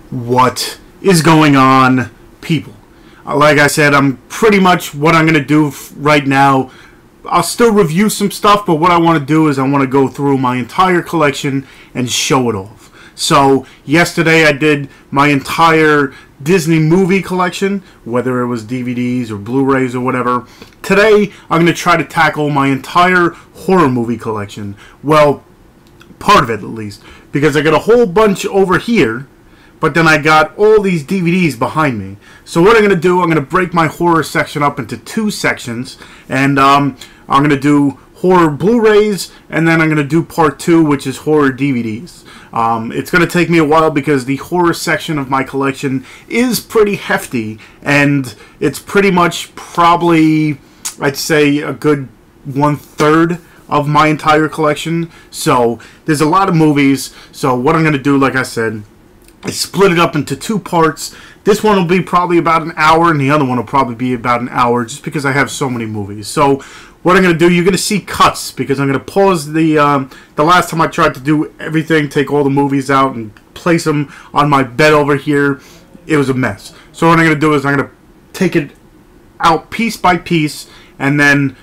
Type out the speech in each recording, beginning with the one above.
What is going on, people? Like I said, I'm pretty much what I'm going to do right now. I'll still review some stuff, but what I want to do is I want to go through my entire collection and show it off. So, yesterday I did my entire Disney movie collection, whether it was DVDs or Blu-rays or whatever. Today, I'm going to try to tackle my entire horror movie collection. Well, part of it at least, because I got a whole bunch over here, but then I got all these DVDs behind me. So what I'm going to do, I'm going to break my horror section up into two sections, and I'm going to do horror Blu-rays, and then I'm going to do part two, which is horror DVDs. It's going to take me a while because the horror section of my collection is pretty hefty, and it's pretty much probably, I'd say, a good 1/3 of my entire collection. So there's a lot of movies. So what I'm going to do, like I said, I split it up into two parts. This one will be probably about an hour, and the other one will probably be about an hour, just because I have so many movies. So what I'm going to do, you're going to see cuts, because I'm going to pause the last time I tried to do everything, take all the movies out and place them on my bed over here. It was a mess. So what I'm going to do is I'm going to take it out piece by piece, and then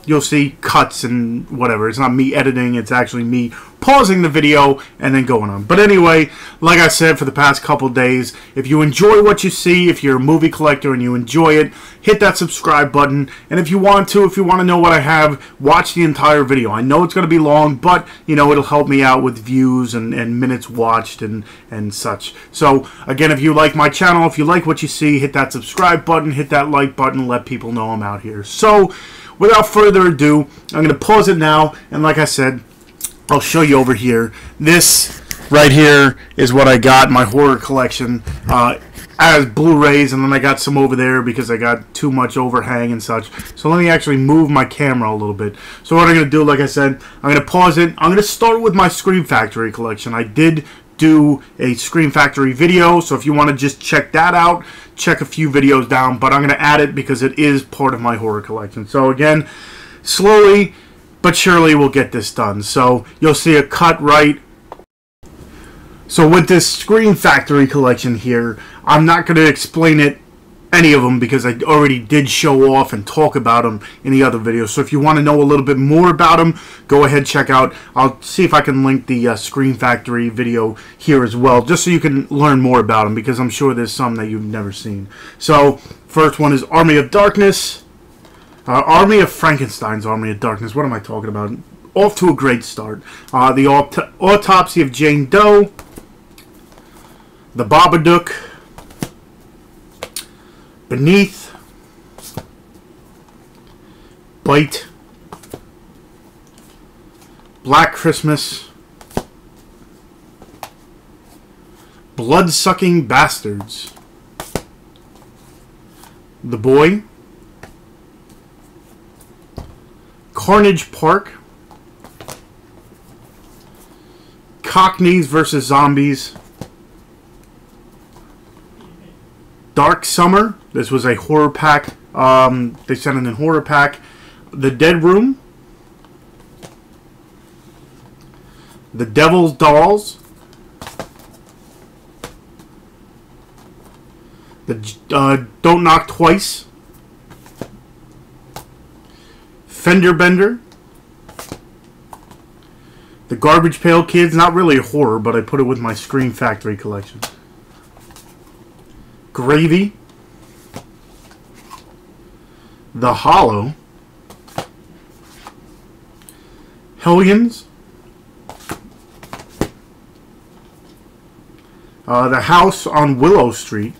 you'll see cuts and whatever. It's not me editing, it's actually me pausing the video and then going on. But anyway, like I said, for the past couple days, if you enjoy what you see, if you're a movie collector and you enjoy it, hit that subscribe button. And if you want to know what I have, watch the entire video. I know it's going to be long, but you know, it'll help me out with views and minutes watched and such. So again, if you like my channel, if you like what you see, hit that subscribe button, hit that like button, let people know I'm out here. So without further ado, I'm going to pause it now, and like I said, I'll show you over here. This right here is what I got in my horror collection as Blu-rays, and then I got some over there because I got too much overhang and such. So let me actually move my camera a little bit. So what I'm going to do, like I said, I'm going to pause it. I'm going to start with my Scream Factory collection. I did do a Scream Factory video, so if you want to just check that out, check a few videos down, but I'm going to add it because it is part of my horror collection. So again, slowly but surely we'll get this done. So you'll see a cut right. So with this Scream Factory collection here, I'm not going to explain any of them, because I already did show off and talk about them in the other videos. So if you want to know a little bit more about them, go ahead, check out. I'll see if I can link the Scream Factory video here as well, just so you can learn more about them, because I'm sure there's some that you've never seen. So first one is Army of Darkness. Army of Frankenstein's Army of Darkness. What am I talking about? Off to a great start. The Autopsy of Jane Doe. The Babadook. Beneath. Bite. Black Christmas. Blood-Sucking Bastards. The Boy. Carnage Park. Cockneys vs. Zombies. Dark Summer. This was a horror pack. They sent it in horror pack. The Dead Room. The Devil's Dolls. The Don't Knock Twice. Fender Bender. The Garbage Pail Kids. Not really a horror, but I put it with my Scream Factory collection. Gravy. The Hollow. Hellions. The House on Willow Street.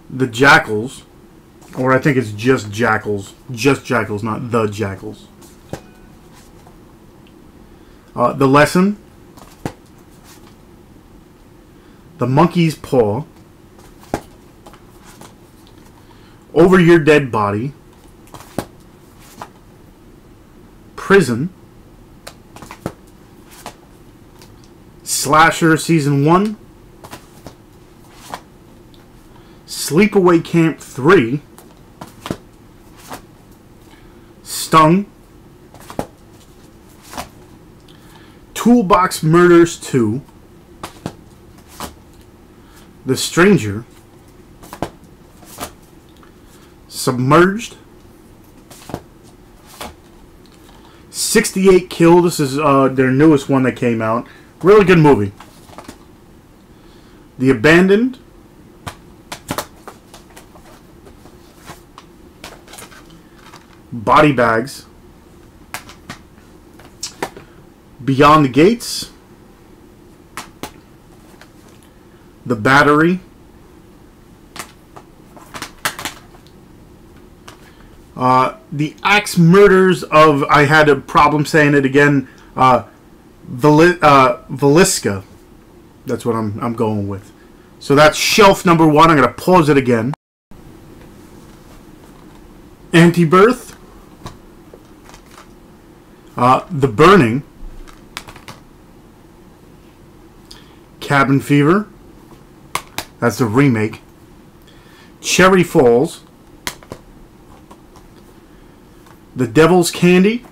The Jackals. Or I think it's just Jackals. Just Jackals, not the Jackals. The Lesson. The Monkey's Paw. Over Your Dead Body. Prison. Slasher Season 1. Sleepaway Camp 3. Stung. Toolbox Murders 2. The Stranger, Submerged, 68 Kill. This is their newest one that came out. Really good movie. The Abandoned, Body Bags, Beyond the Gates, The Battery, The Axe Murders of, I had a problem saying it again, Villisca. That's what I'm going with. So that's shelf number 1. I'm going to pause it again. Anti-Birth, The Burning, Cabin Fever, that's the remake, Cherry Falls, The Devil's Candy.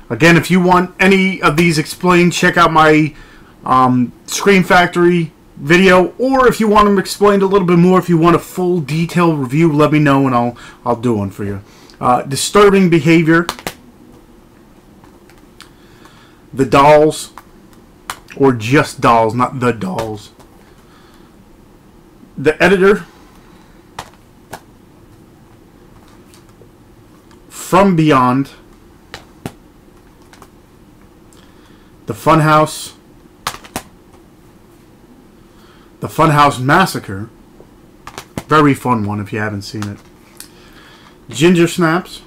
Again, if you want any of these explained, check out my Scream Factory video, or if you want them explained a little bit more, if you want a full detailed review, let me know and I'll do one for you. Disturbing Behavior, The Dolls, or just Dolls, not The Dolls. The Editor, From Beyond, The Funhouse, The Funhouse Massacre, very fun one if you haven't seen it. Ginger Snaps,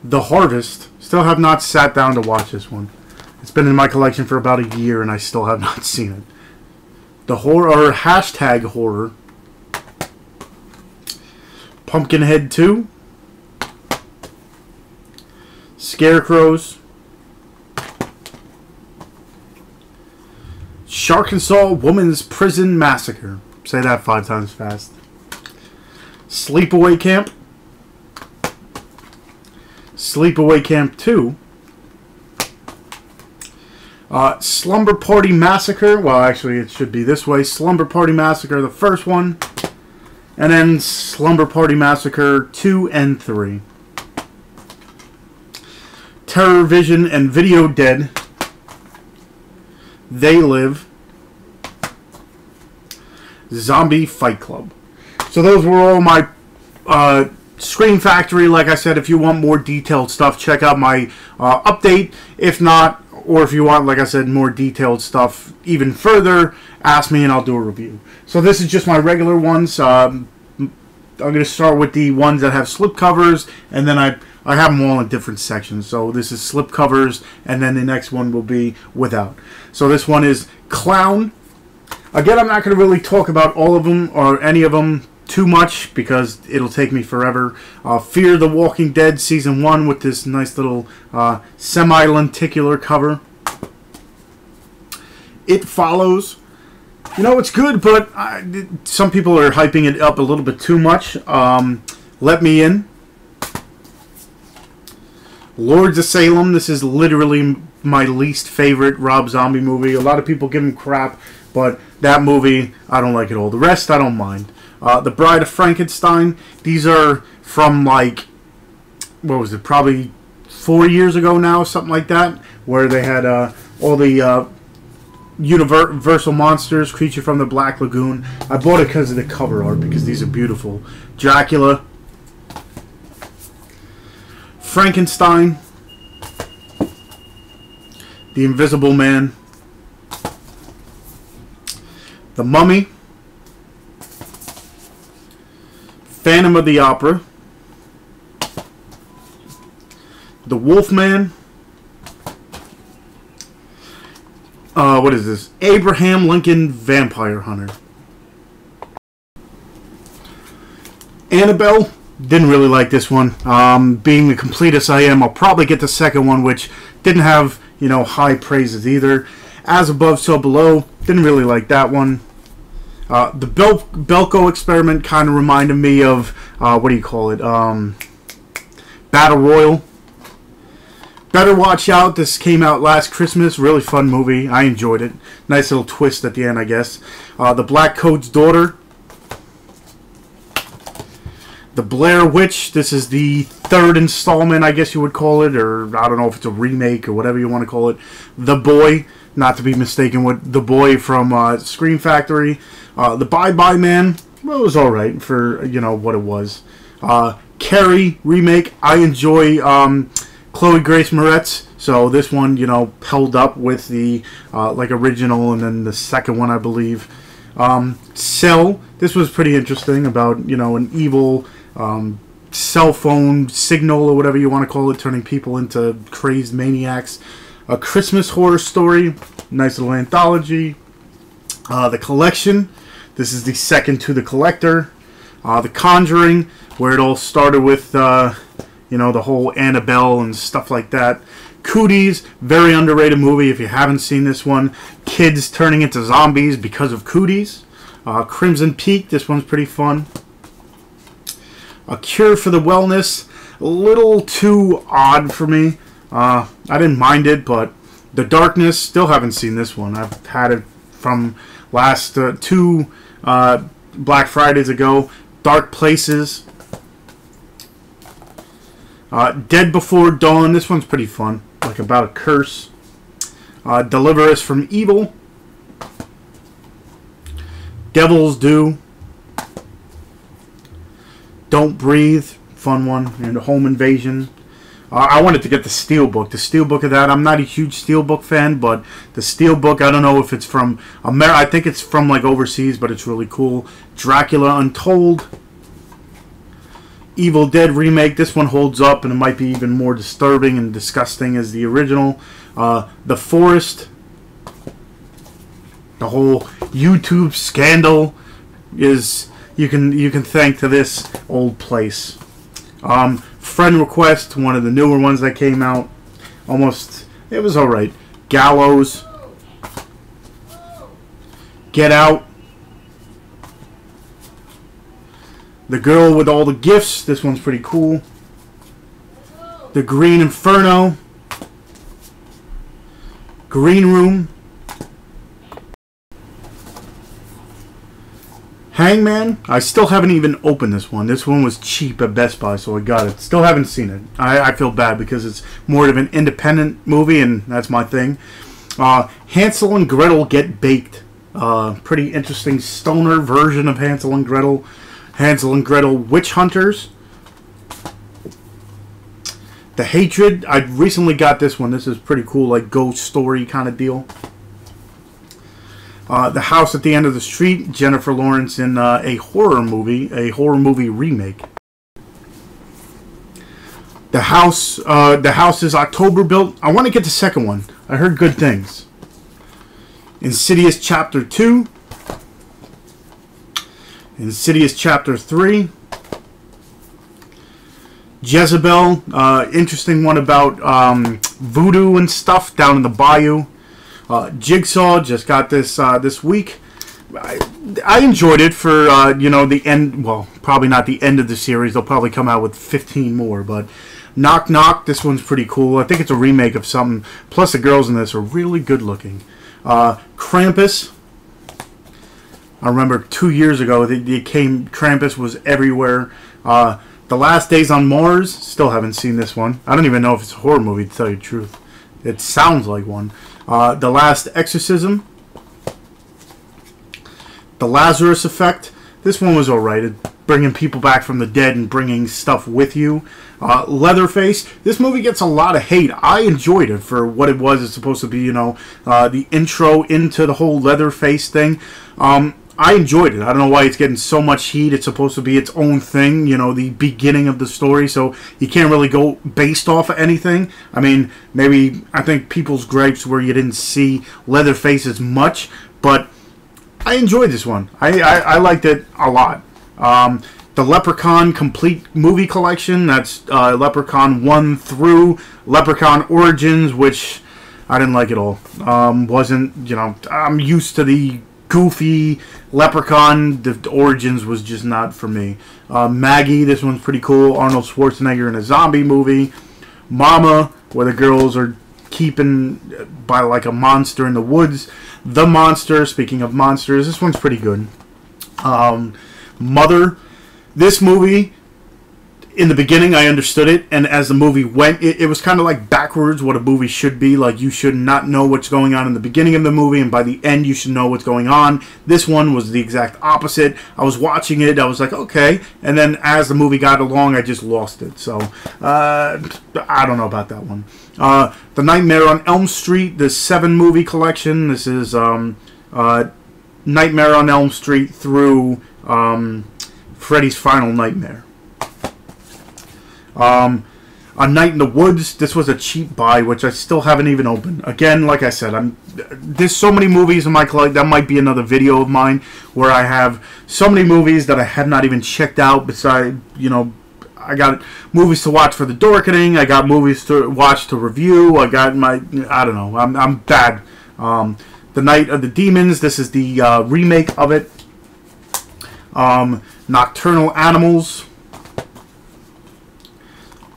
The Harvest. Still have not sat down to watch this one. It's been in my collection for about a year and I still have not seen it. The Horror, or Hashtag Horror. Pumpkinhead 2. Scarecrows. Sharkensaw Woman's Prison Massacre. Say that 5 times fast. Sleepaway Camp. Sleepaway Camp 2. Slumber Party Massacre. Well, actually, it should be this way. Slumber Party Massacre, the first one. And then Slumber Party Massacre 2 and 3. Terror Vision and Video Dead. They Live. Zombie Fight Club. So those were all my Scream Factory. Like I said, if you want more detailed stuff, check out my update. If not, or if you want, like I said, more detailed stuff even further, ask me and I'll do a review. So this is just my regular ones. I'm going to start with the ones that have slip covers, and then I have them all in different sections. So this is slip covers, and then the next one will be without. So this one is Clown. Again, I'm not going to really talk about all of them or any of them too much because it'll take me forever. Fear the Walking Dead Season 1 with this nice little semi-lenticular cover. It Follows. You know, it's good, but some people are hyping it up a little bit too much. Let Me In. Lords of Salem. This is literally my least favorite Rob Zombie movie. A lot of people give him crap, but that movie, I don't like it all. The rest, I don't mind. The Bride of Frankenstein. These are from, like, what was it, probably 4 years ago now, something like that, where they had all the Universal Monsters, Creature from the Black Lagoon. I bought it because of the cover art, because these are beautiful. Dracula. Frankenstein. The Invisible Man. The Mummy. Phantom of the Opera. The Wolfman. What is this? Abraham Lincoln Vampire Hunter. Annabelle. Didn't really like this one. Being the completist I am, I'll probably get the second one, which didn't have, you know, high praises either. As Above, So Below. Didn't really like that one. The Belko Experiment kind of reminded me of, what do you call it? Battle Royal. Better Watch Out. This came out last Christmas. Really fun movie. I enjoyed it. Nice little twist at the end, I guess. The Black Coat's Daughter. The Blair Witch. This is the third installment, I guess you would call it. Or I don't know if it's a remake or whatever you want to call it. The Boy. Not to be mistaken with The Boy from Scream Factory. The Bye Bye Man. Well, it was alright for, you know, what it was. Carrie remake. I enjoy Chloe Grace Moretz. So this one, you know, held up with the like original, and then the second one, I believe. Cell. This was pretty interesting about, you know, an evil cell phone signal or whatever you want to call it, turning people into crazed maniacs. A Christmas Horror Story. Nice little anthology. The Collection. This is the second to The Collector. The Conjuring, where it all started with, you know, the whole Annabelle and stuff like that. Cooties, very underrated movie if you haven't seen this one. Kids turning into zombies because of Cooties. Crimson Peak, this one's pretty fun. A Cure for the Wellness, a little too odd for me. I didn't mind it, but The Darkness, still haven't seen this one. I've had it from last two Black Fridays ago. Dark Places. Dead Before Dawn. This one's pretty fun. Like about a curse. Deliver Us from Evil. Devil's Due. Don't Breathe. Fun one. And Home Invasion. I wanted to get the Steelbook. The Steelbook of that, I'm not a huge Steelbook fan, but the Steelbook, I don't know if it's from America. I think it's from like overseas, but it's really cool. Dracula Untold. Evil Dead remake. This one holds up, and it might be even more disturbing and disgusting as the original. The Forest. The whole YouTube scandal is you can thank to this old place. Friend Request, one of the newer ones that came out. It was alright. Gallows. Get Out. The Girl with All the Gifts. This one's pretty cool. The Green Inferno. Green Room. Hangman. I still haven't even opened this one. This one was cheap at Best Buy, so I got it. Still haven't seen it. I feel bad because it's more of an independent movie, and that's my thing. Hansel and Gretel Get Baked. Pretty interesting stoner version of Hansel and Gretel. Hansel and Gretel Witch Hunters. The Hatred. I recently got this one. This is pretty cool, like ghost story kind of deal. The House at the End of the Street. Jennifer Lawrence in a horror movie remake. The House is October built. I want to get the second one. I heard good things. Insidious Chapter 2. Insidious Chapter 3. Jezebel. Interesting one about voodoo and stuff down in the bayou. Jigsaw. Just got this this week. I enjoyed it for, you know, the end. Well, probably not the end of the series. They'll probably come out with 15 more. But Knock Knock. This one's pretty cool. I think it's a remake of something. Plus, the girls in this are really good looking. Krampus. I remember 2 years ago, Krampus was everywhere. The Last Days on Mars, still haven't seen this one. I don't even know if it's a horror movie, to tell you the truth. It sounds like one. The Last Exorcism. The Lazarus Effect. This one was alright. Bringing people back from the dead and bringing stuff with you. Leatherface. This movie gets a lot of hate. I enjoyed it for what it was. It's supposed to be, you know, the intro into the whole Leatherface thing. I enjoyed it. I don't know why it's getting so much heat. It's supposed to be its own thing, you know, the beginning of the story, so you can't really go based off of anything. I mean, maybe, I think people's gripes where you didn't see Leatherface as much, but I enjoyed this one. I liked it a lot. The Leprechaun Complete Movie Collection, that's Leprechaun 1 through Leprechaun Origins, which I didn't like at all. Wasn't, you know, I'm used to the goofy Leprechaun. The Origins was just not for me. Maggie, this one's pretty cool. Arnold Schwarzenegger in a zombie movie. Mama, where the girls are keeping by like a monster in the woods. The Monster, speaking of monsters, this one's pretty good. Mother, this movie, in the beginning I understood it, and as the movie went, it was kind of like backwards what a movie should be. Like, you should not know what's going on in the beginning of the movie, and by the end you should know what's going on. This one was the exact opposite. I was watching it, I was like, okay, and then as the movie got along, I just lost it. So, I don't know about that one. The Nightmare on Elm Street, the 7-movie collection. This is Nightmare on Elm Street through Freddy's Final Nightmare. A Night in the Woods. This was a cheap buy, which I still haven't even opened. Again, like I said, there's so many movies in my collection. That might be another video of mine where I have so many movies that I have not even checked out. Besides, I got movies to watch for the dorkening. I got movies to watch to review. I got I don't know. I'm bad. The Night of the Demons. This is the remake of it. Nocturnal Animals.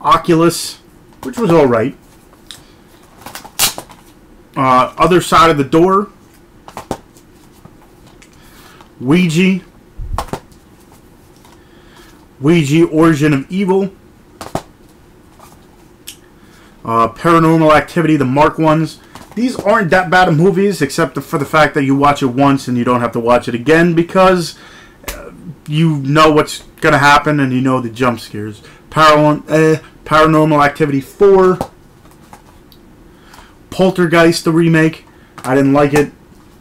Oculus, which was alright. Other Side of the Door. Ouija. Ouija, Origin of Evil. Paranormal Activity, the Mark ones. These aren't that bad of movies, except for the fact that you watch it once and you don't have to watch it again, because you know what's going to happen and you know the jump scares. Paranormal Activity 4. Poltergeist, the remake. I didn't like it.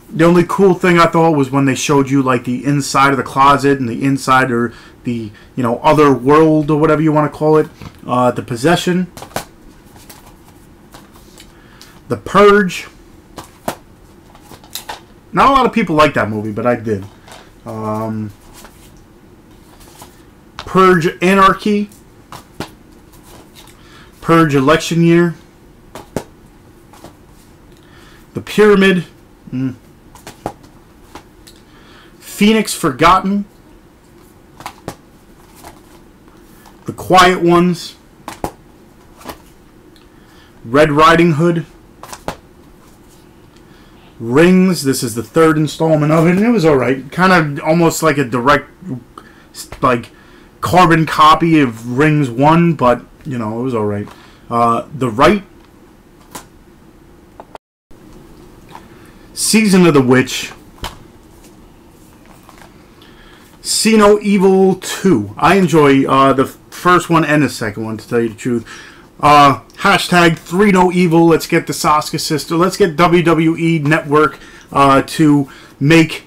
The only cool thing I thought was when they showed you like the inside of the closet and the inside, or the other world, or whatever you want to call it. The Possession. The Purge. Not a lot of people like that movie, but I did. Purge Anarchy. Purge Election Year. The Pyramid. Phoenix Forgotten. The Quiet Ones. Red Riding Hood. Rings. This is the 3rd installment of it, and it was alright. Kind of almost like a direct, like, carbon copy of Rings 1, but, it was alright. The Right. Season of the Witch. See No Evil 2. I enjoy the first one and the second one, to tell you the truth. Hashtag 3 No Evil. Let's get the Sasuke sister. Let's get WWE Network to make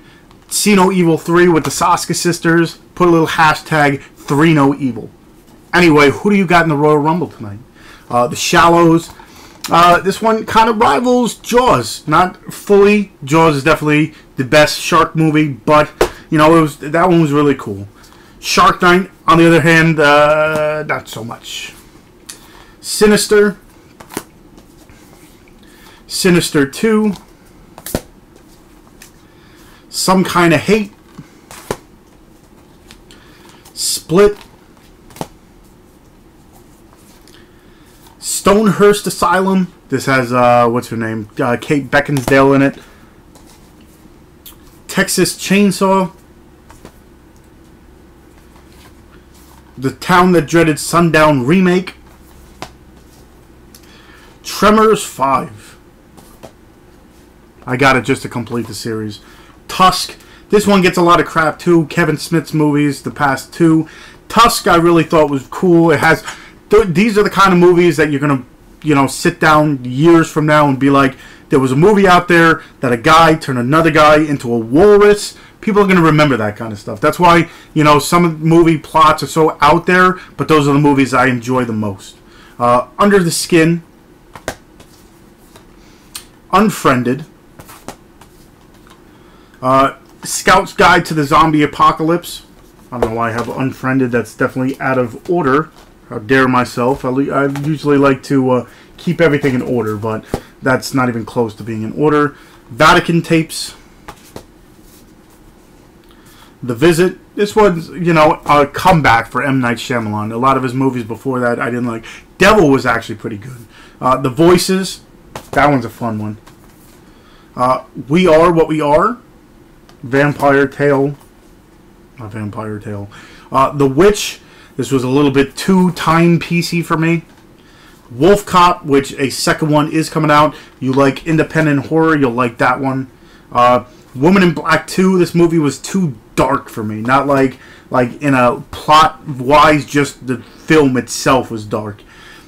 See No Evil 3 with the Sasuke sisters. Put a little hashtag 3 No Evil. Anyway, who do you got in the Royal Rumble tonight? The Shallows. This one kind of rivals Jaws. Not fully. Jaws is definitely the best shark movie, but that one was really cool. Shark Night, on the other hand, not so much. Sinister. Sinister 2. Some Kind of Hate. Split. Stonehurst Asylum. This has, what's her name? Kate Beckinsale in it. Texas Chainsaw. The Town That Dreaded Sundown remake. Tremors 5. I got it just to complete the series. Tusk. This one gets a lot of crap too. Kevin Smith's movies, the past 2. Tusk I really thought was cool. It has... These are the kind of movies that you're going to, sit down years from now and be like, there was a movie out there that a guy turned another guy into a walrus. People are going to remember that kind of stuff. That's why, some movie plots are so out there, but those are the movies I enjoy the most. Under the Skin. Unfriended. Scout's Guide to the Zombie Apocalypse. I don't know why I have Unfriended. That's definitely out of order. How dare myself. I usually like to keep everything in order, but that's not even close to being in order. Vatican Tapes. The Visit. This was, you know, a comeback for M. Night Shyamalan. A lot of his movies before that I didn't like. Devil was actually pretty good. The Voices. That one's a fun one. We Are What We Are. Vampire Tale. Not Vampire Tale. The Witch. This was a little bit too timepiecey for me. Wolf Cop, which a second one is coming out. You like independent horror, you'll like that one. Woman in Black 2, this movie was too dark for me. Not like in a plot-wise, just the film itself was dark.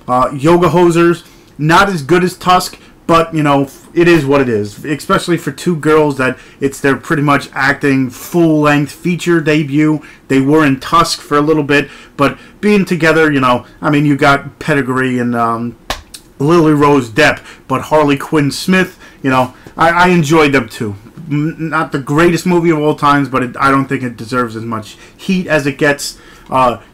Yoga Hosers, not as good as Tusk, but, you know, it is what it is. Especially for two girls that it's their pretty much acting full-length feature debut. They were in Tusk for a little bit, but being together, you know, I mean, you got Pedigree and Lily Rose Depp, but Harley Quinn Smith, you know, I enjoyed them too. Not the greatest movie of all times, but I don't think it deserves as much heat as it gets.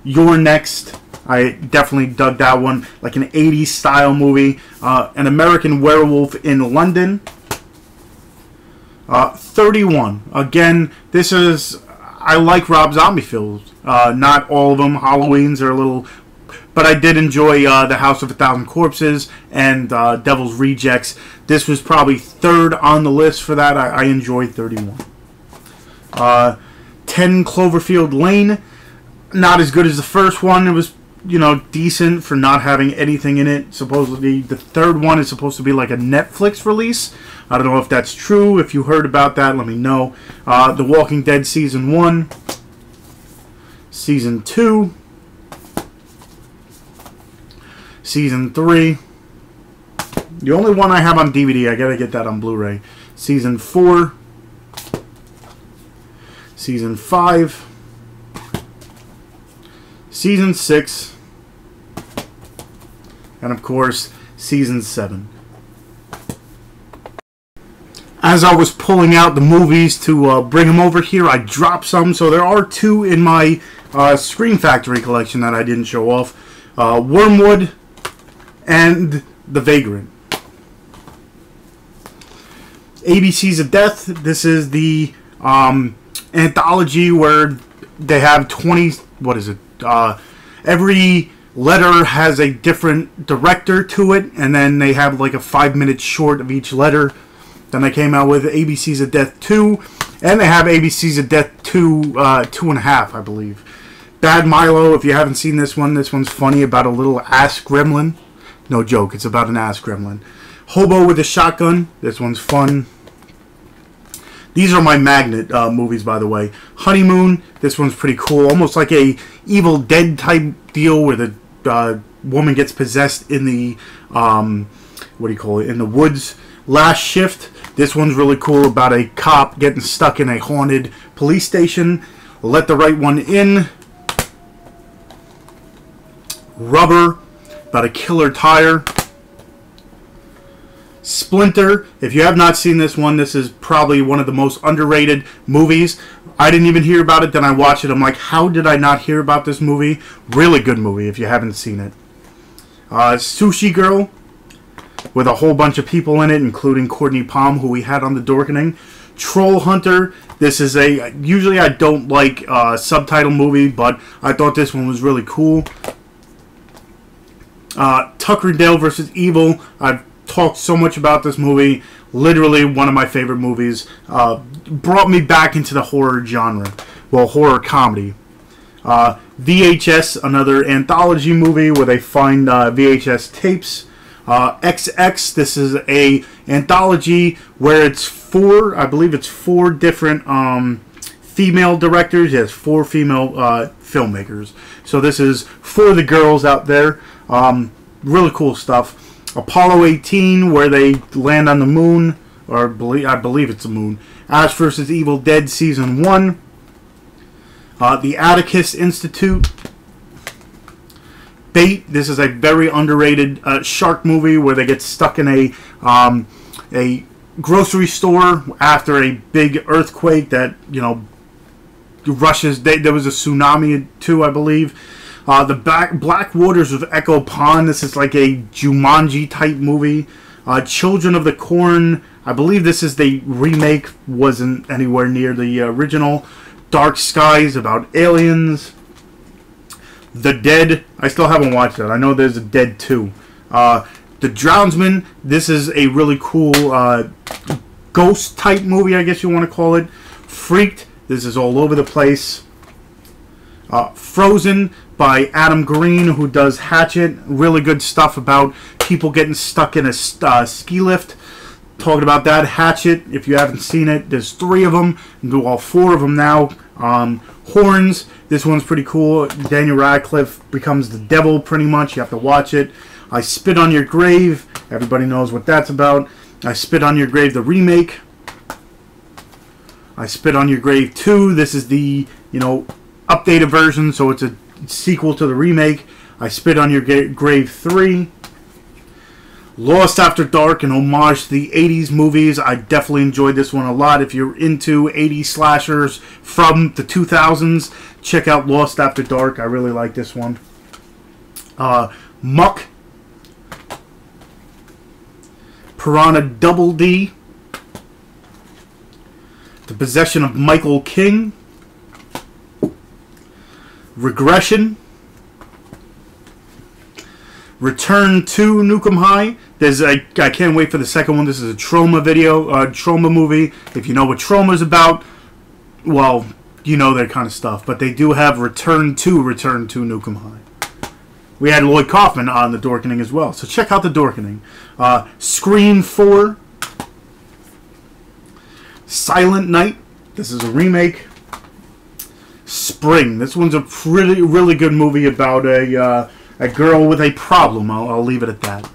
You're Next. I definitely dug that one. Like an 80s style movie. An American Werewolf in London. 31. Again, this is... I like Rob Zombie films. Not all of them. Halloween's are a little... But I did enjoy The House of a Thousand Corpses and Devil's Rejects. This was probably third on the list for that. I enjoyed 31. 10 Cloverfield Lane. Not as good as the first one. It was, you know, decent for not having anything in it. Supposedly, the third one is supposed to be like a Netflix release. I don't know if that's true. If you heard about that, let me know. The Walking Dead Season 1. Season 2. Season 3. The only one I have on DVD. I gotta get that on Blu-ray. Season 4. Season 5. Season 6. And of course, Season 7. As I was pulling out the movies to bring them over here, I dropped some. So there are two in my Scream Factory collection that I didn't show off. Wormwood and The Vagrant. ABCs of Death. This is the anthology where they have 20... What is it? Every letter has a different director to it, and then they have like a 5-minute short of each letter. Then they came out with ABCs of Death 2, and they have ABCs of Death 2, 2.5, I believe. Bad Milo, if you haven't seen this one's funny, about a little ass gremlin. No joke, it's about an ass gremlin. Hobo with a Shotgun, this one's fun. These are my Magnet movies, by the way. Honeymoon, this one's pretty cool. Almost like a Evil Dead type deal where the woman gets possessed in the, what do you call it, in the woods. Last Shift, this one's really cool, about a cop getting stuck in a haunted police station. Let the Right One In. Rubber, about a killer tire. Splinter, if you have not seen this one, this is probably one of the most underrated movies. I didn't even hear about it, then I watched it. I'm like, how did I not hear about this movie? Really good movie if you haven't seen it. Sushi Girl, with a whole bunch of people in it, including Courtney Palm, who we had on the Dorkening. Troll Hunter, this is a... Usually I don't like subtitle movie, but I thought this one was really cool. Tucker and Dale vs. Evil, I've talked so much about this movie. Literally one of my favorite movies. Brought me back into the horror genre. Well, horror comedy. VHS, another anthology movie where they find VHS tapes. XX, this is a anthology where it's I believe it's four different female directors. Yes, 4 female filmmakers. So this is for the girls out there. Really cool stuff. Apollo 18, where they land on the moon, or I believe it's the moon. Ash vs. Evil Dead Season 1. The Atticus Institute. Bait, this is a very underrated shark movie where they get stuck in a grocery store after a big earthquake that, you know, rushes. There was a tsunami too, I believe. The Black Waters of Echo Pond. This is like a Jumanji type movie. Children of the Corn. I believe this is the remake. Wasn't anywhere near the original. Dark Skies about aliens. The Dead, I still haven't watched that. I know there's a Dead 2. The Drownsman, this is a really cool ghost type movie, I guess you want to call it. Freaked, this is all over the place. Frozen by Adam Green, who does Hatchet. Really good stuff about people getting stuck in a ski lift. Talking about that. Hatchet, if you haven't seen it, there's 3 of them. And do all 4 of them now. Horns, this one's pretty cool. Daniel Radcliffe becomes the devil pretty much. You have to watch it. I Spit on Your Grave, everybody knows what that's about. I Spit on Your Grave, the remake. I Spit on Your Grave 2, this is the, updated version, so it's a sequel to the remake. I Spit on Your Grave 3. Lost After Dark, an homage to the 80s movies. I definitely enjoyed this one a lot. If you're into 80s slashers from the 2000s, check out Lost After Dark. I really like this one. Muck. Piranha Double D. The Possession of Michael King. Regression. Return to Nukem High. I can't wait for the second one. This is a Trauma video, Trauma movie. If you know what Trauma is about, well, you know that kind of stuff. But they do have Return to Nukem High. We had Lloyd Kaufman on The Dorkening as well, so check out The Dorkening. Scream 4. Silent Night. This is a remake. Spring. This one's a really good movie about a girl with a problem. I'll leave it at that.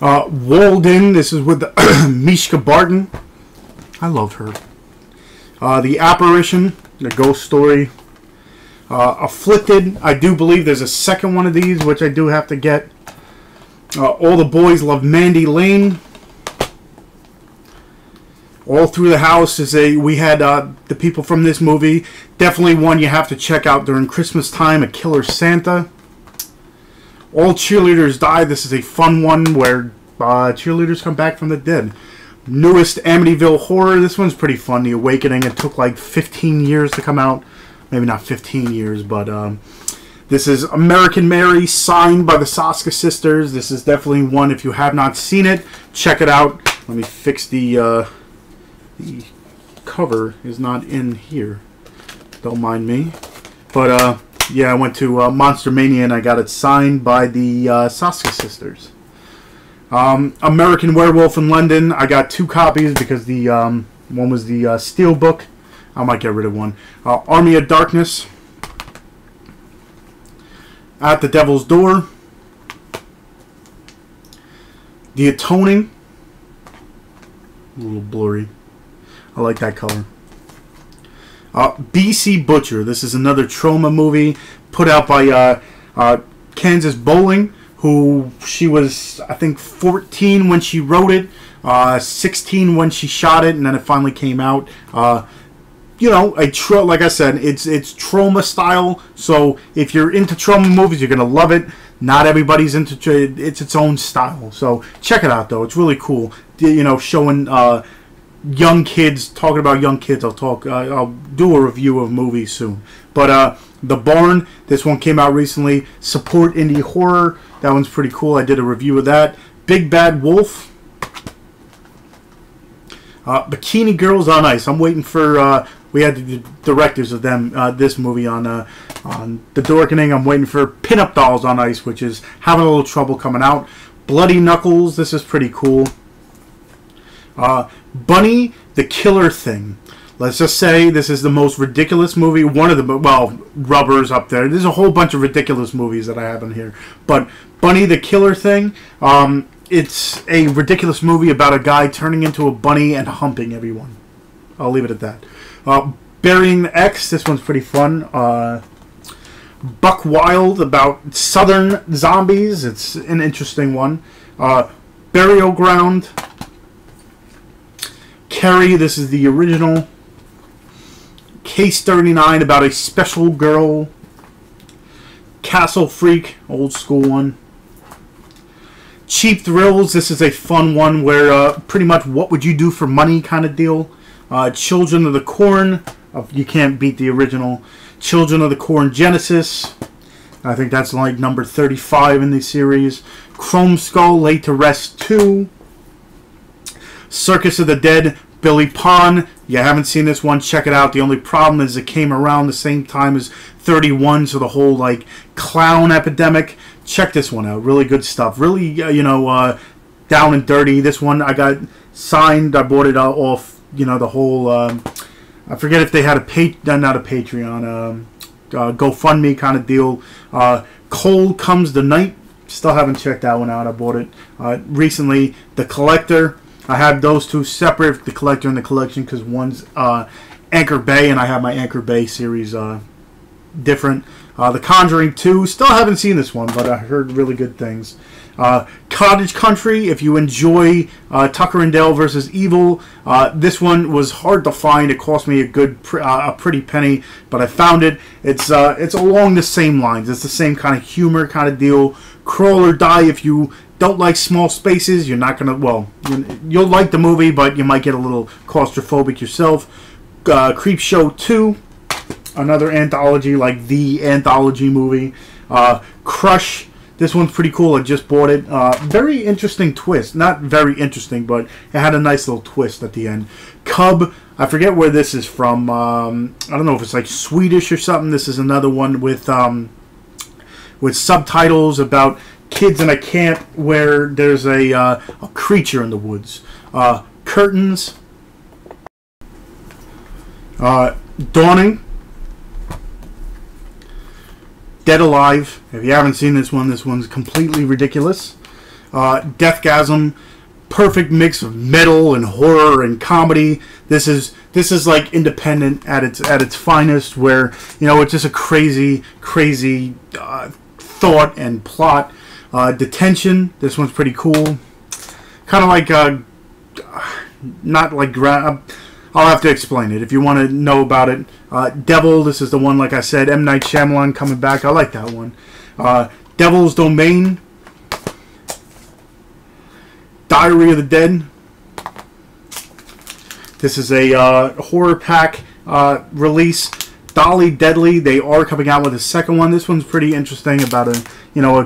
Walden. This is with Mishka Barton. I love her. The Apparition. The Ghost Story. Afflicted. I do believe there's a second one of these, which I do have to get. All the Boys Love Mandy Lane. All Through the House is we had the people from this movie. Definitely one you have to check out during Christmas time, A Killer Santa. All Cheerleaders Die. This is a fun one where cheerleaders come back from the dead. Newest Amityville Horror. This one's pretty fun, The Awakening. It took like 15 years to come out. Maybe not 15 years, but this is American Mary, signed by the Soska Sisters. This is definitely one, if you have not seen it, check it out. Let me fix the cover is not in here. Don't mind me. But, yeah, I went to Monster Mania and I got it signed by the Soska Sisters. American Werewolf in London. I got 2 copies because the one was the Steelbook. I might get rid of one. Army of Darkness. At the Devil's Door. The Atoning. A little blurry. I like that color. BC Butcher. This is another Trauma movie put out by Kansas Bowling, who she was, I think, 14 when she wrote it, 16 when she shot it, and then it finally came out. Like I said, it's Trauma style. So if you're into Trauma movies, you're gonna love it. Not everybody's into it. It's its own style. So check it out, though. It's really cool. Showing young kids, talking about young kids. I'll do a review of movies soon. But The Barn, this one came out recently. Support indie horror. That one's pretty cool. I did a review of that. Big Bad Wolf. Bikini Girls on Ice. I'm waiting for. We had the directors of them. This movie on The Dorkening. I'm waiting for Pinup Dolls on Ice, which is having a little trouble coming out. Bloody Knuckles. This is pretty cool. Bunny the Killer Thing. Let's just say this is the most ridiculous movie. One of the, well, Rubber's up there. There's a whole bunch of ridiculous movies that I have in here. But Bunny the Killer Thing, it's a ridiculous movie about a guy turning into a bunny and humping everyone. I'll leave it at that. Burying the X, this one's pretty fun. Buck Wild, about southern zombies. It's an interesting one. Burial Ground. Carrie, this is the original. Case 39, about a special girl. Castle Freak, old school one. Cheap Thrills, this is a fun one where pretty much what would you do for money kind of deal. Children of the Corn. You can't beat the original. Children of the Corn Genesis. I think that's like number 35 in the series. Chrome Skull, Laid to Rest 2. Circus of the Dead, Billy Pond. You haven't seen this one, check it out. The only problem is it came around the same time as 31, so the whole like clown epidemic. Check this one out. Really good stuff. Really, down and dirty. This one I got signed. I bought it off, the whole... I forget if they had not a Patreon, GoFundMe kind of deal. Cold Comes the Night. Still haven't checked that one out. I bought it recently. The Collector. I have those two separate, the Collector and the Collection, because one's Anchor Bay, and I have my Anchor Bay series different. The Conjuring 2. Still haven't seen this one, but I heard really good things. Cottage Country, if you enjoy Tucker and Dale versus Evil. This one was hard to find. It cost me a pretty penny, but I found it. It's along the same lines. It's the same kind of humor kind of deal. Crawl or Die, if you don't like small spaces, you're not going to, well, you'll like the movie, but you might get a little claustrophobic yourself. Creepshow 2, another anthology, like the anthology movie. Crush. This one's pretty cool. I just bought it. Very interesting twist. Not very interesting, but it had a nice little twist at the end. Cub. I forget where this is from. I don't know if it's like Swedish or something. This is another one with subtitles about kids in a camp where there's a creature in the woods. Curtains. Dawning. Dead Alive. If you haven't seen this one's completely ridiculous. Deathgasm, perfect mix of metal and horror and comedy. This is like independent at its finest, where it's just a crazy thought and plot. Detention. This one's pretty cool. Kind of like not like I'll have to explain it if you want to know about it. Devil, this is the one, like I said, M. Night Shyamalan coming back. I like that one. Devil's Domain. Diary of the Dead. This is a horror pack release. Dolly Deadly, they are coming out with a second one. This one's pretty interesting about a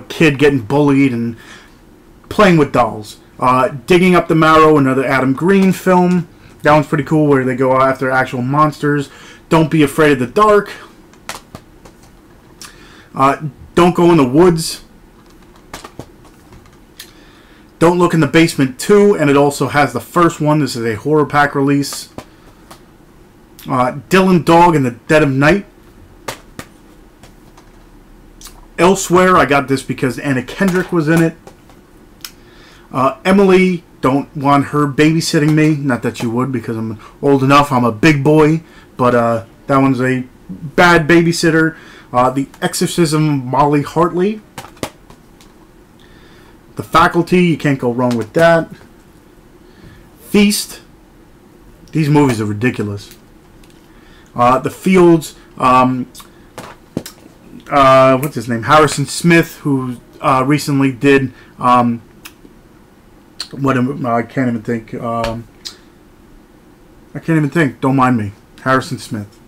kid getting bullied and playing with dolls. Digging Up the Marrow, another Adam Green film. That one's pretty cool, where they go after actual monsters. Don't Be Afraid of the Dark. Don't Go in the Woods. Don't Look in the Basement 2, and it also has the first one. This is a horror pack release. Dylan Dog in the Dead of Night. Elsewhere, I got this because Anna Kendrick was in it. Emily, Don't Want Her Babysitting Me. Not that you would, because I'm old enough. I'm a big boy. But that one's a bad babysitter. The Exorcism of Molly Hartley. The Faculty, you can't go wrong with that. Feast. These movies are ridiculous. The Fields. What's his name? Harrison Smith, who recently did... I can't even think. I can't even think. Don't mind me. Harrison Smith.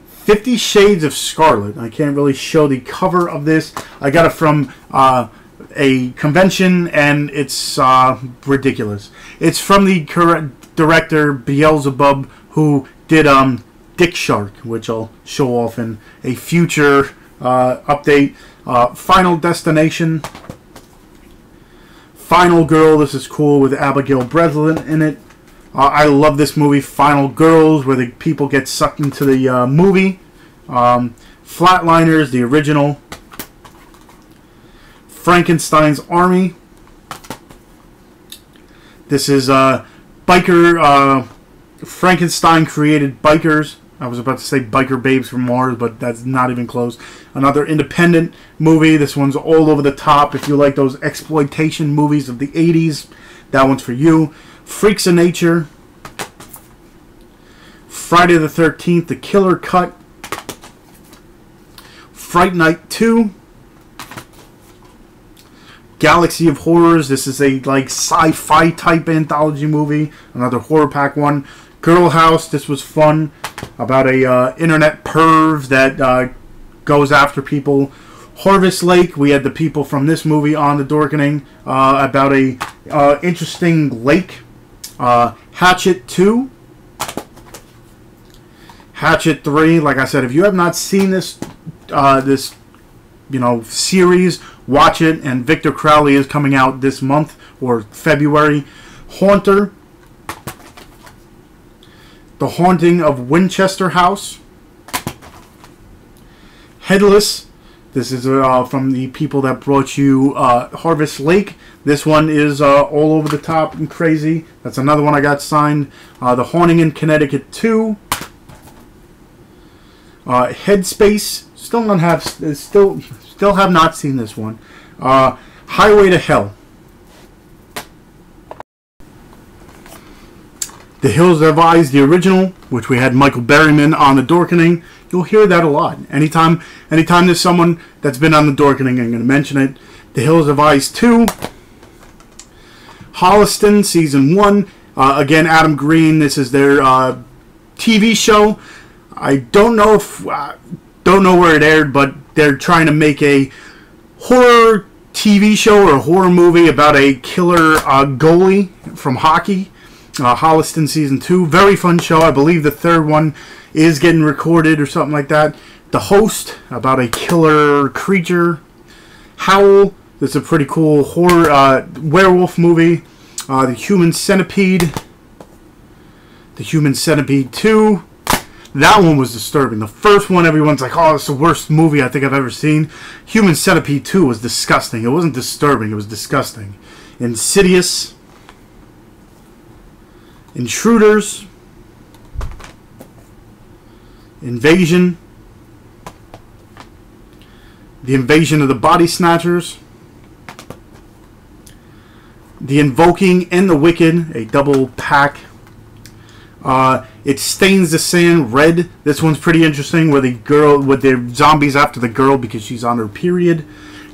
50 Shades of Scarlet. I can't really show the cover of this. I got it from a convention, and it's ridiculous. It's from the director Beelzebub, who did Dick Shark, which I'll show off in a future update. Final Destination. Final Girl, this is cool, with Abigail Breslin in it. I love this movie, Final Girls, where the people get sucked into the movie. Flatliners, the original. Frankenstein's Army. This is biker. Frankenstein created bikers. I was about to say Biker Babes from Mars, but that's not even close. Another independent movie. This one's all over the top. If you like those exploitation movies of the 80s, that one's for you. Freaks of Nature. Friday the 13th, The Killer Cut. Fright Night 2. Galaxy of Horrors. This is a like sci-fi type anthology movie. Another horror pack one. Girl House, this was fun. About a internet perv that goes after people. Harvest Lake, we had the people from this movie on the Dorkening. About a interesting lake. Hatchet 2. Hatchet 3, like I said, if you have not seen this series, watch it. And Victor Crowley is coming out this month or February. Haunter, The Haunting of Winchester House. Headless, this is from the people that brought you Harvest Lake. This one is all over the top and crazy. That's another one I got signed. The Haunting in Connecticut 2. Headspace, still have not seen this one. Highway to Hell. The Hills Have Eyes, the original, which we had Michael Berryman on the Dorkening. You'll hear that a lot. Anytime there's someone that's been on the Dorkening, I'm going to mention it. The Hills Have Eyes 2. Holliston, Season 1. Again, Adam Green. This is their TV show. I don't know where it aired, but they're trying to make a horror TV show or a horror movie about a killer goalie from hockey. Holliston Season 2. Very fun show. I believe the third one is getting recorded or something like that. The Host, about a killer creature. Howl. This is a pretty cool horror werewolf movie. The Human Centipede. The Human Centipede 2. That one was disturbing. The first one, everyone's like, oh, it's the worst movie I think I've ever seen. Human Centipede 2 was disgusting. It wasn't disturbing. It was disgusting. Insidious. Intruders. Invasion. The Invasion of the Body Snatchers. The Invoking and the Wicked, a double pack. It Stains the Sand Red. This one's pretty interesting, where the girl, with the zombies after the girl because she's on her period.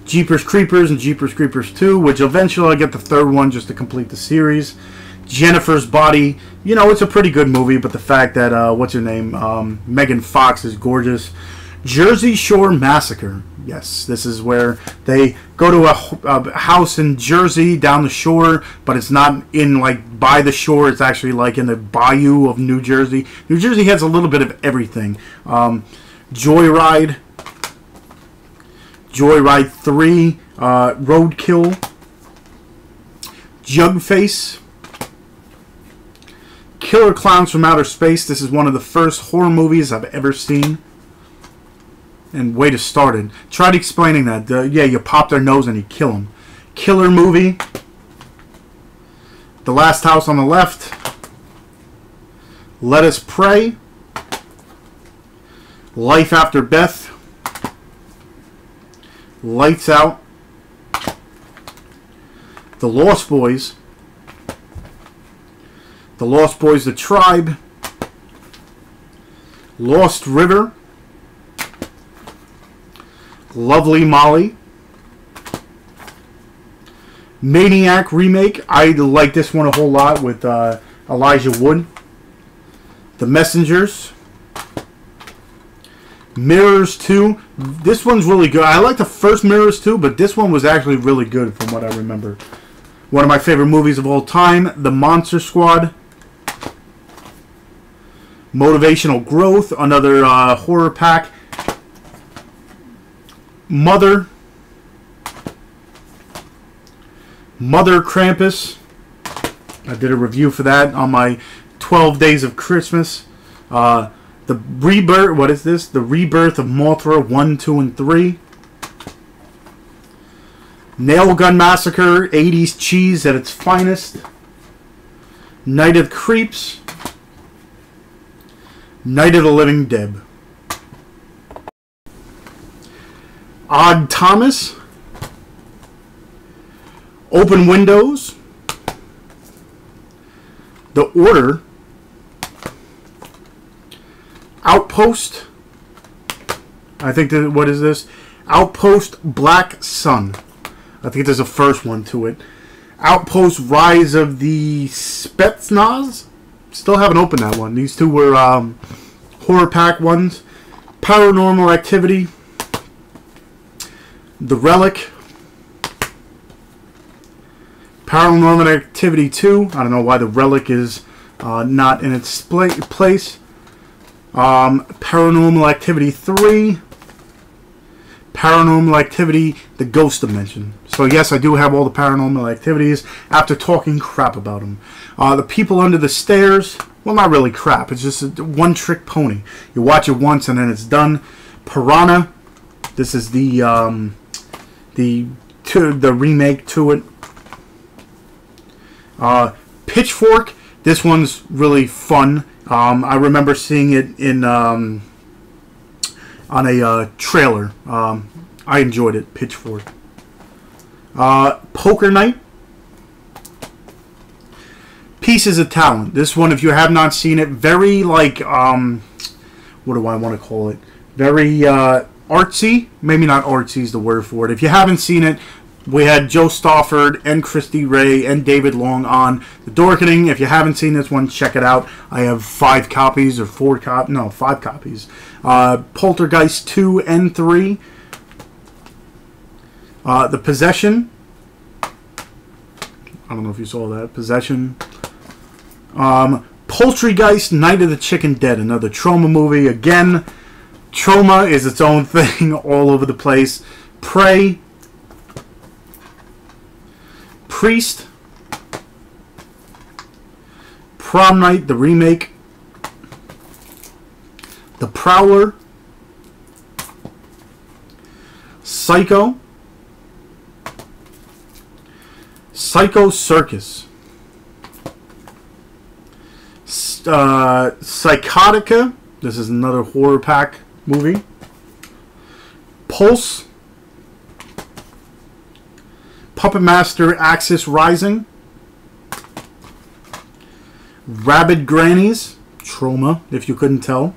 Jeepers Creepers and Jeepers Creepers 2, which eventually I'll get the third one just to complete the series. Jennifer's Body. You know, it's a pretty good movie, but the fact that, what's her name? Megan Fox is gorgeous. Jersey Shore Massacre. Yes, this is where they go to a house in Jersey down the shore, but it's not in, like, by the shore. It's actually, like, in the bayou of New Jersey. New Jersey has a little bit of everything. Joyride. Joyride 3. Roadkill. Jugface. Killer Clowns from Outer Space. This is one of the first horror movies I've ever seen. And way to start it. Tried explaining that. Yeah, you pop their nose and you kill them. Killer Movie. The Last House on the Left. Let Us Pray. Life After Beth. Lights Out. The Lost Boys. The Lost Boys, The Tribe. Lost River. Lovely Molly. Maniac remake. I like this one a whole lot with Elijah Wood. The Messengers. Mirrors 2. This one's really good. I like the first Mirrors 2, but this one was actually really good from what I remember. One of my favorite movies of all time. The Monster Squad. Motivational Growth. Another horror pack. Mother Krampus. I did a review for that on my 12 Days of Christmas. The Rebirth, what is this? The Rebirth of Mothra 1, 2, and 3. Nail Gun Massacre, 80s cheese at its finest. Night of the Creeps. Night of the Living Dead. Odd Thomas. Open Windows. The Order. Outpost. I think that, what is this? Outpost Black Sun. I think there's a first one to it. Outpost Rise of the Spetsnaz. Still haven't opened that one. These two were horror pack ones. Paranormal Activity, The Relic, Paranormal Activity 2. I don't know why The Relic is not in its place. Paranormal Activity 3. Paranormal Activity, The Ghost Dimension. So yes, I do have all the Paranormal Activities after talking crap about them. The People Under the Stairs, well, not really crap. It's just a one-trick pony. You watch it once and then it's done. Piranha, this is the remake to it. Pitchfork, this one's really fun. I remember seeing it in on a trailer. I enjoyed it. Pitchfork. Poker Night. Pieces of Talent. This one, if you have not seen it, very like what do I want to call it? Very artsy. Maybe not artsy is the word for it. If you haven't seen it, we had Joe Stafford and Christy Ray and David Long on The Dorkening. If you haven't seen this one, check it out. I have 5 copies or 5 copies. Poltergeist 2 and 3. The Possession. I don't know if you saw that. Possession. Poultrygeist, Night of the Chicken Dead. Another Troma movie. Again, Troma is its own thing all over the place. Prey. Priest, Prom Night, the remake, The Prowler, Psycho, Psycho Circus, Psychotica, this is another horror pack movie, Pulse, Puppet Master Axis Rising, Rabid Grannies, Troma, if you couldn't tell,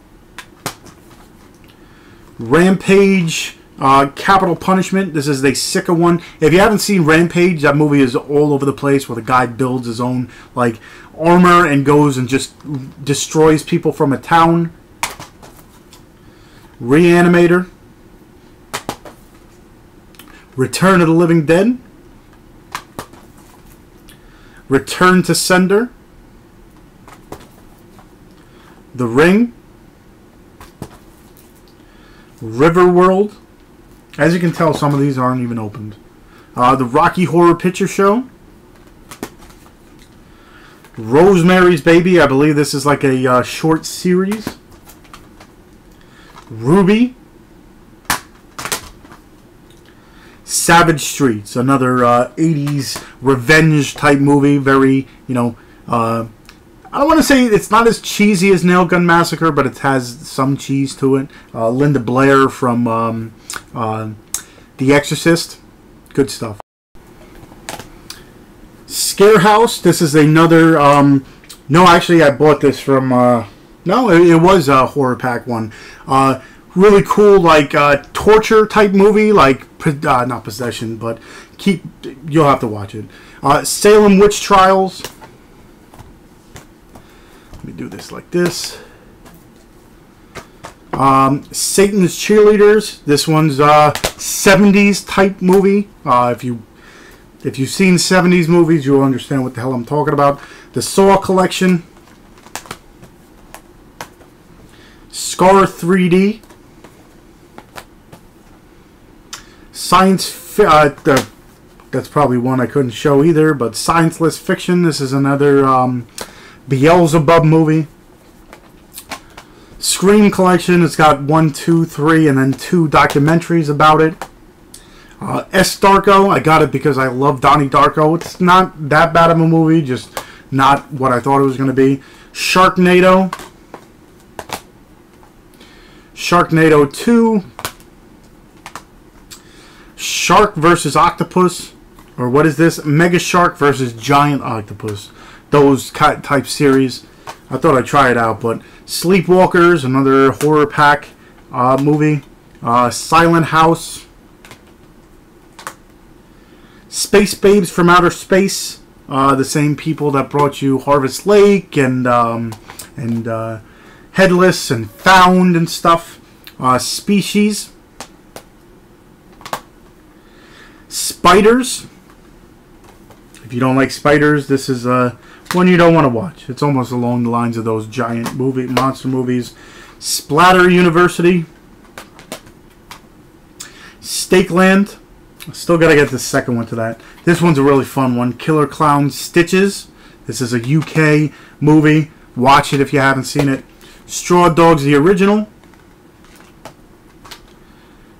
Rampage, Capital Punishment. This is the sicker one. If you haven't seen Rampage, that movie is all over the place, where the guy builds his own like armor and goes and just destroys people from a town. Reanimator, Return of the Living Dead, Return to Sender, The Ring, Riverworld. As you can tell, some of these aren't even opened. The Rocky Horror Picture Show, Rosemary's Baby. I believe this is like a short series. Ruby, Savage Streets, another 80s revenge type movie. Very, you know, I don't want to say it's not as cheesy as Nail Gun Massacre, but it has some cheese to it. Linda Blair from The Exorcist. Good stuff. Scarehouse. This is another... no, actually, I bought this from... no, it was a horror pack one. Really cool, like, torture type movie. Like, not Possession, but you'll have to watch it. Salem Witch Trials. Let me do this like this. Satan's Cheerleaders. This one's 70s type movie. If you've seen 70s movies, you'll understand what the hell I'm talking about. The Saw Collection. Scar 3D. That's probably one I couldn't show either, but Scienceless Fiction. This is another Beelzebub movie. Scream Collection. It's got 1, 2, 3, and then 2 documentaries about it. S. Darko. I got it because I love Donnie Darko. It's not that bad of a movie, just not what I thought it was going to be. Sharknado. Sharknado 2. Shark versus Octopus. Or what is this? Mega Shark versus Giant Octopus. Those type series. I thought I'd try it out, but Sleepwalkers, another horror pack movie. Silent House. Space Babes from Outer Space. the same people that brought you Harvest Lake and Headless and Found and stuff. Species. Spiders. If you don't like spiders, this is one you don't want to watch. It's almost along the lines of those giant monster movies. Splatter University. Stakeland. Still got to get the second one to that. This one's a really fun one. Killer Clown Stitches. This is a UK movie. Watch it if you haven't seen it. Straw Dogs, the original.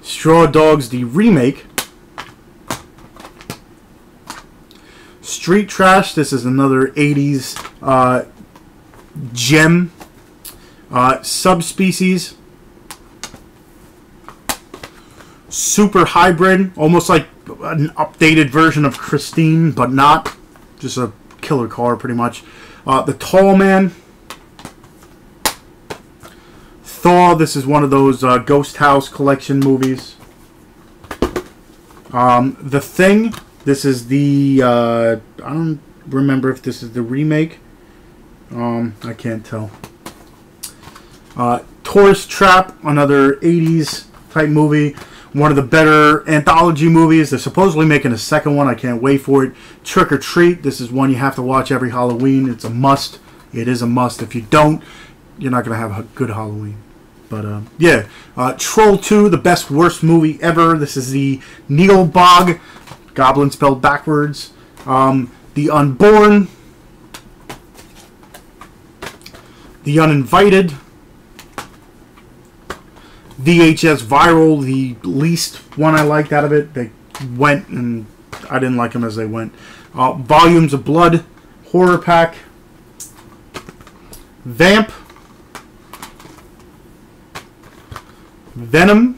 Straw Dogs, the remake. Street Trash. This is another 80s gem. Subspecies. Super Hybrid. Almost like an updated version of Christine, but not. Just a killer car, pretty much. The Tall Man. Thaw. This is one of those Ghost House collection movies. The Thing. This is the, I don't remember if this is the remake. I can't tell. Tourist Trap, another 80s type movie. One of the better anthology movies. They're supposedly making a second one. I can't wait for it. Trick or Treat. This is one you have to watch every Halloween. It's a must. It is a must. If you don't, you're not going to have a good Halloween. But, yeah. Troll 2, the best, worst movie ever. This is the Neil Bog. Goblin spelled backwards. The Unborn. The Uninvited. VHS Viral, the least one I liked out of it. They went, and I didn't like them as they went. Volumes of Blood. Horror Pack. Vamp. Venom.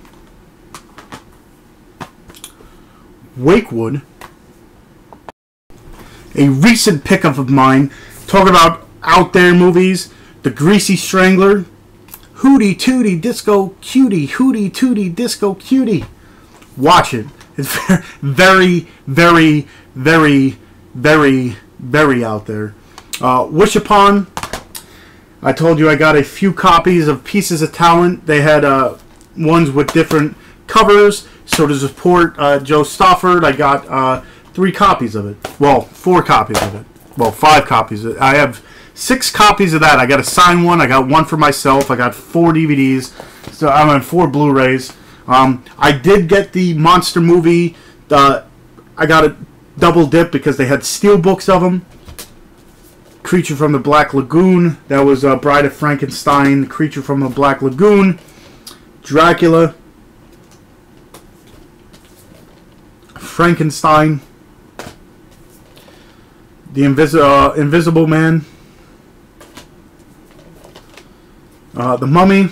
Wakewood. A recent pickup of mine. Talk about out there movies. The Greasy Strangler. Hootie Tootie Disco Cutie. Hootie Tootie Disco Cutie. Watch it. It's very, very, very, very, very out there. Wish Upon. I told you I got a few copies of Pieces of Talent. They had ones with different covers. So to support Joe Stafford, I got 3 copies of it. Well, 4 copies of it. Well, 5 copies. I have 6 copies of that. I got a signed one. I got one for myself. I got 4 DVDs. So I'm on 4 Blu-rays. I did get the Monster movie. I got a double dip because they had steel books of them. Creature from the Black Lagoon. That was Bride of Frankenstein. Creature from the Black Lagoon. Dracula. Frankenstein. The Invisible Man. The Mummy.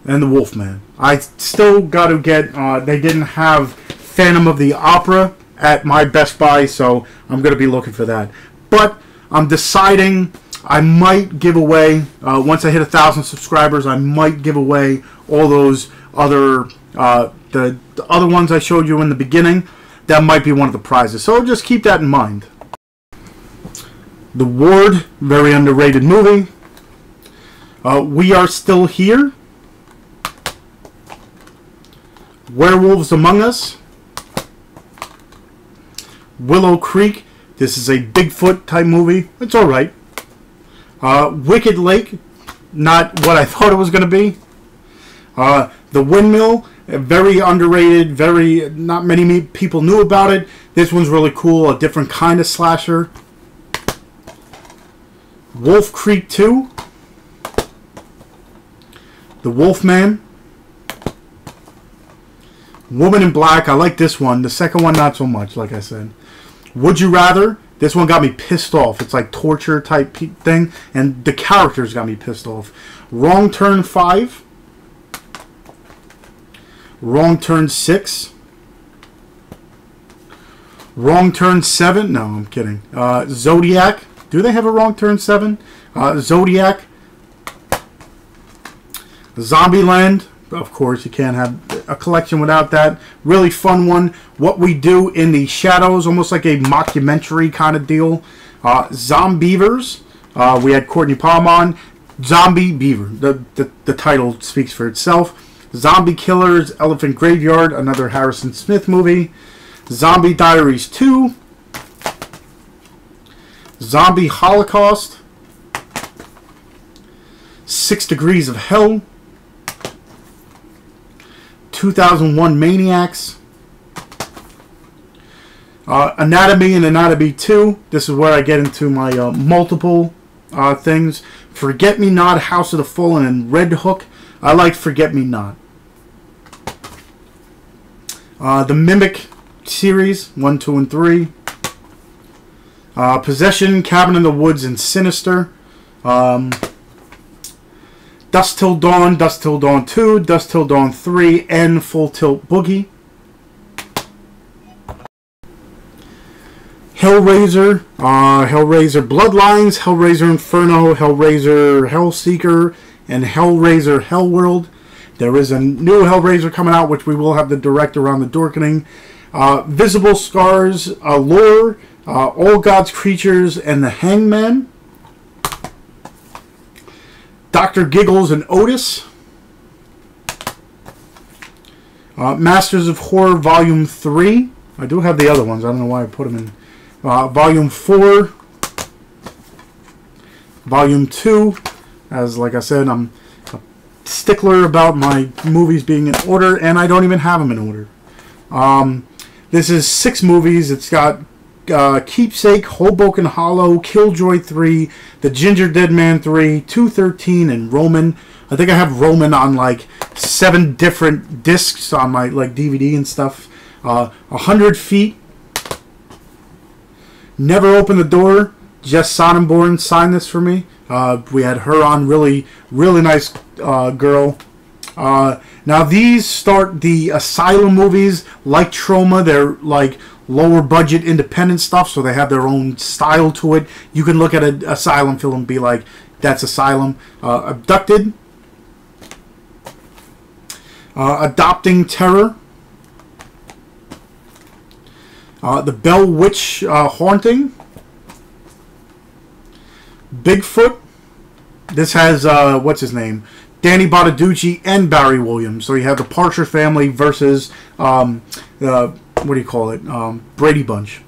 And the Wolfman. I still got to get... they didn't have Phantom of the Opera at my Best Buy, so I'm going to be looking for that. But I'm deciding I might give away... once I hit 1,000 subscribers, I might give away all those other... the other ones I showed you in the beginning. That might be one of the prizes. So just keep that in mind. The Ward, very underrated movie. We Are Still Here. Werewolves Among Us. Willow Creek. This is a Bigfoot type movie. It's alright. Wicked Lake. Not what I thought it was going to be. The Windmill. Very underrated. Very not many people knew about it. This one's really cool. A different kind of slasher. Wolf Creek 2. The Wolfman. Woman in Black. I like this one. The second one, not so much, like I said. Would You Rather. This one got me pissed off. It's like torture type thing. And the characters got me pissed off. Wrong Turn 5. Wrong Turn 6. Wrong Turn 7. No, I'm kidding. Zodiac. Do they have a Wrong Turn 7? Zodiac. Zombieland. Of course, you can't have... a collection without that. Really fun one. What We Do in the Shadows, almost like a mockumentary kind of deal. Zombeavers. We had Courtney Palm on. Zombie Beaver. The title speaks for itself. Zombie Killers, Elephant Graveyard, another Harrison Smith movie. Zombie Diaries 2. Zombie Holocaust. 6 Degrees of Hell. 2001 Maniacs. Anatomy and Anatomy 2. This is where I get into my multiple things. Forget Me Not, House of the Fallen, and Red Hook. I like Forget Me Not. The Mimic series, 1, 2, and 3. Possession, Cabin in the Woods, and Sinister. Dusk Till Dawn, Dusk Till Dawn 2, Dusk Till Dawn 3, and Full Tilt Boogie. Hellraiser, Hellraiser Bloodlines, Hellraiser Inferno, Hellraiser Hellseeker, and Hellraiser Hellworld. There is a new Hellraiser coming out, which we will have the director on the Dorkening. Visible Scars, Allure, All God's Creatures, and The Hangman. Dr. Giggles and Otis. Masters of Horror Volume 3. I do have the other ones. I don't know why I put them in. Volume 4. Volume 2. As like I said, I'm a stickler about my movies being in order, and I don't even have them in order. This is 6 movies. It's got Keepsake, Hoboken Hollow, Killjoy 3, The Ginger Dead Man 3, 213, and Roman. I think I have Roman on like 7 different discs on my like DVD and stuff. 100 Feet. Never Open the Door. Jess Sonnenborn signed this for me. We had her on. Really nice girl. Now these start the Asylum movies. Like Troma, they're like lower budget independent stuff, so they have their own style to it. You can look at an Asylum film and be like, that's Asylum. Abducted. Adopting Terror. The Bell Witch Haunting. Bigfoot. This has, what's his name? Danny Bottaducci and Barry Williams. So you have the Parcher family versus, what do you call it? Brady Bunch.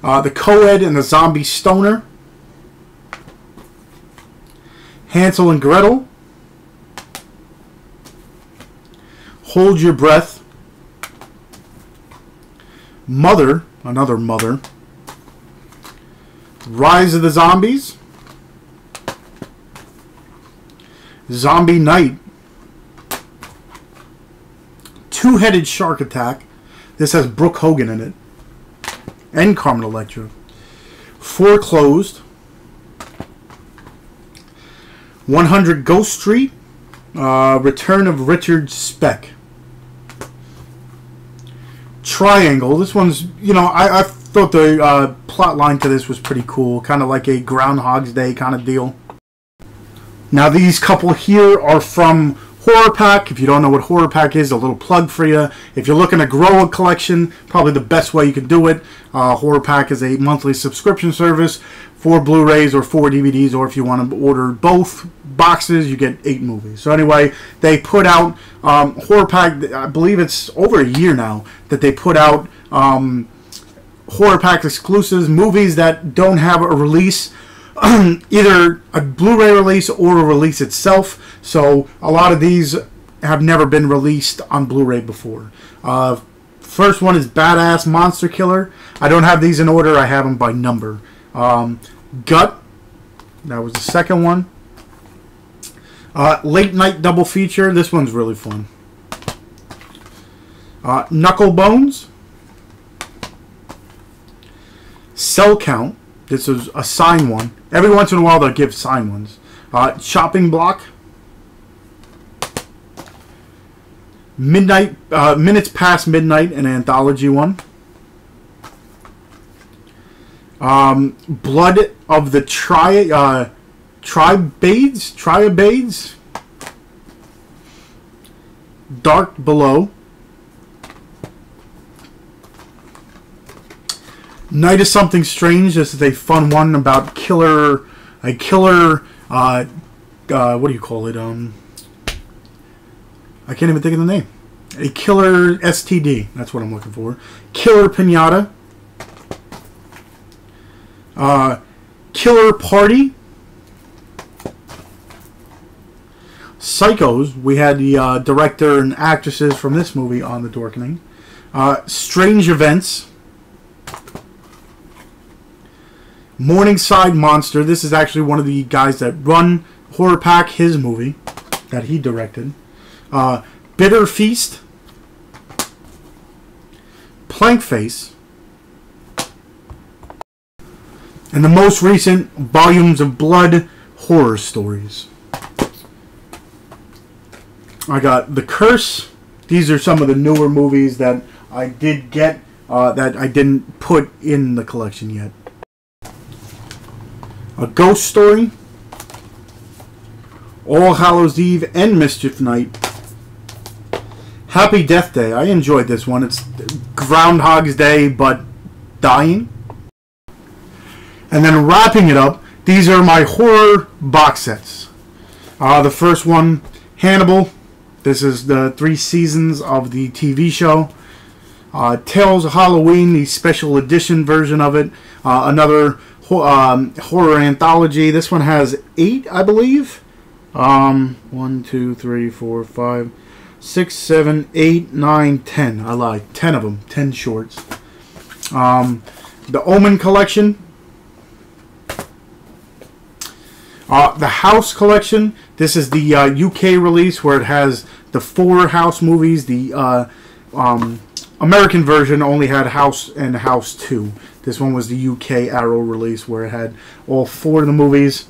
The Co-Ed and the Zombie Stoner. Hansel and Gretel. Hold Your Breath. Mother, another Mother. Rise of the Zombies. Zombie Night. Two-Headed Shark Attack. This has Brooke Hogan in it. And Carmen Electra. Foreclosed. 100 Ghost Street. Return of Richard Speck. Triangle. This one's, you know, I thought the plot line to this was pretty cool. Kind of like a Groundhog's Day kind of deal. Now these couple here are from Horror Pack. If you don't know what Horror Pack is, a little plug for you. If you're looking to grow a collection, probably the best way you can do it. Horror Pack is a monthly subscription service for Blu-rays or 4 DVDs, or if you want to order both boxes, you get 8 movies. So anyway, they put out Horror Pack. I believe it's over a year now that they put out Horror Pack exclusives, movies that don't have a release. Either a Blu-ray release or a release itself. So a lot of these have never been released on Blu-ray before. First one is Badass Monster Killer. I don't have these in order. I have them by number. Gut. That was the second one. Late Night Double Feature. This one's really fun. Knuckle Bones. Cell Count. This is a sign one. Every once in a while they'll give sign ones. Chopping Block. Midnight, Minutes Past Midnight, an anthology one. Blood of the Triabades. Dark Below. Night of Something Strange. This is a fun one about a killer, what do you call it? I can't even think of the name. A killer STD. That's what I'm looking for. Killer Pinata. Killer Party. Psychos. We had the director and actresses from this movie on The Dorkening. Strange Events. Morningside Monster. This is actually one of the guys that run Horror Pack, his movie that he directed. Bitter Feast. Plank Face. And the most recent Volumes of Blood horror stories. I got The Curse. These are some of the newer movies that I did get that I didn't put in the collection yet. A Ghost Story. All Hallows Eve and Mischief Night. Happy Death Day. I enjoyed this one. It's Groundhog's Day, but dying. And then wrapping it up, these are my horror box sets. The first one, Hannibal. This is the 3 seasons of the TV show. Tales of Halloween, the special edition version of it. Another horror anthology. This one has 8, I believe. 1, 2, 3, 4, 5, 6, 7, 8, 9, 10. I lied. 10 of them. 10 shorts. The Omen collection. The House collection. This is the UK release where it has the 4 House movies. The American version only had House and House 2. This one was the UK Arrow release where it had all 4 of the movies.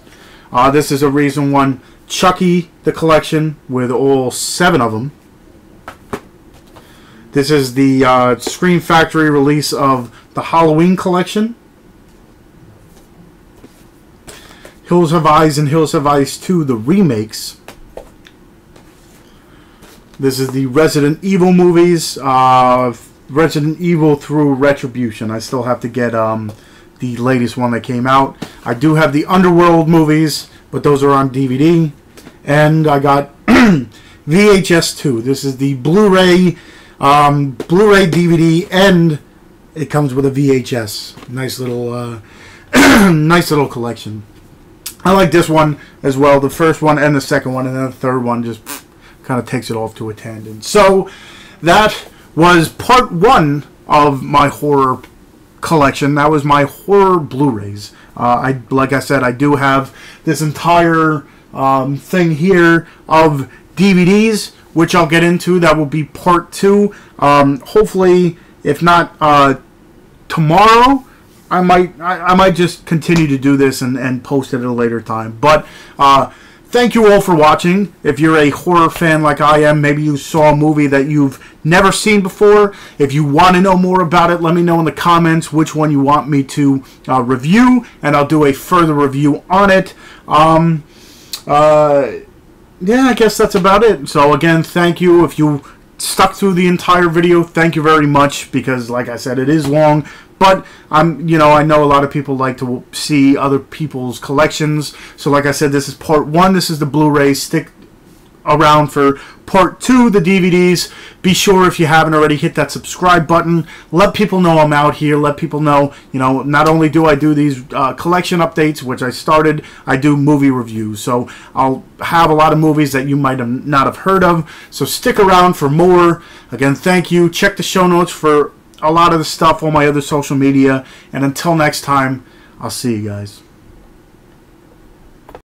This is a recent one. Chucky, the collection, with all 7 of them. This is the Scream Factory release of the Halloween collection. Hills Have Eyes and Hills Have Eyes 2, the remakes. This is the Resident Evil movies. Resident Evil through Retribution. I still have to get the latest one that came out. I do have the Underworld movies, but those are on DVD. And I got VHS 2. This is the Blu-ray DVD, and it comes with a VHS. Nice little nice little collection. I like this one as well, the first one and the second one, and then the third one just kind of takes it off to a tangent. So that was part 1 of my horror collection. That was my horror Blu-rays. Like I said, I do have this entire thing here of DVDs, which I'll get into. That will be part 2. Hopefully, if not tomorrow, I might just continue to do this and post it at a later time. But thank you all for watching. If you're a horror fan like I am, maybe you saw a movie that you've never seen before. If you want to know more about it, let me know in the comments which one you want me to review, and I'll do a further review on it. Yeah, I guess that's about it. So again, thank you. If you stuck through the entire video, thank you very much, because like I said, it is long. But I know a lot of people like to see other people's collections. So like I said, this is part 1. This is the Blu-ray. Stick around for part 2, the DVDs. Be sure, if you haven't already, hit that subscribe button. Let people know I'm out here. Let people know, not only do I do these collection updates, which I started, I do movie reviews. So I'll have a lot of movies that you might not have heard of. So stick around for more. Again, thank you. Check the show notes for a lot of the stuff on my other social media. And until next time, I'll see you guys.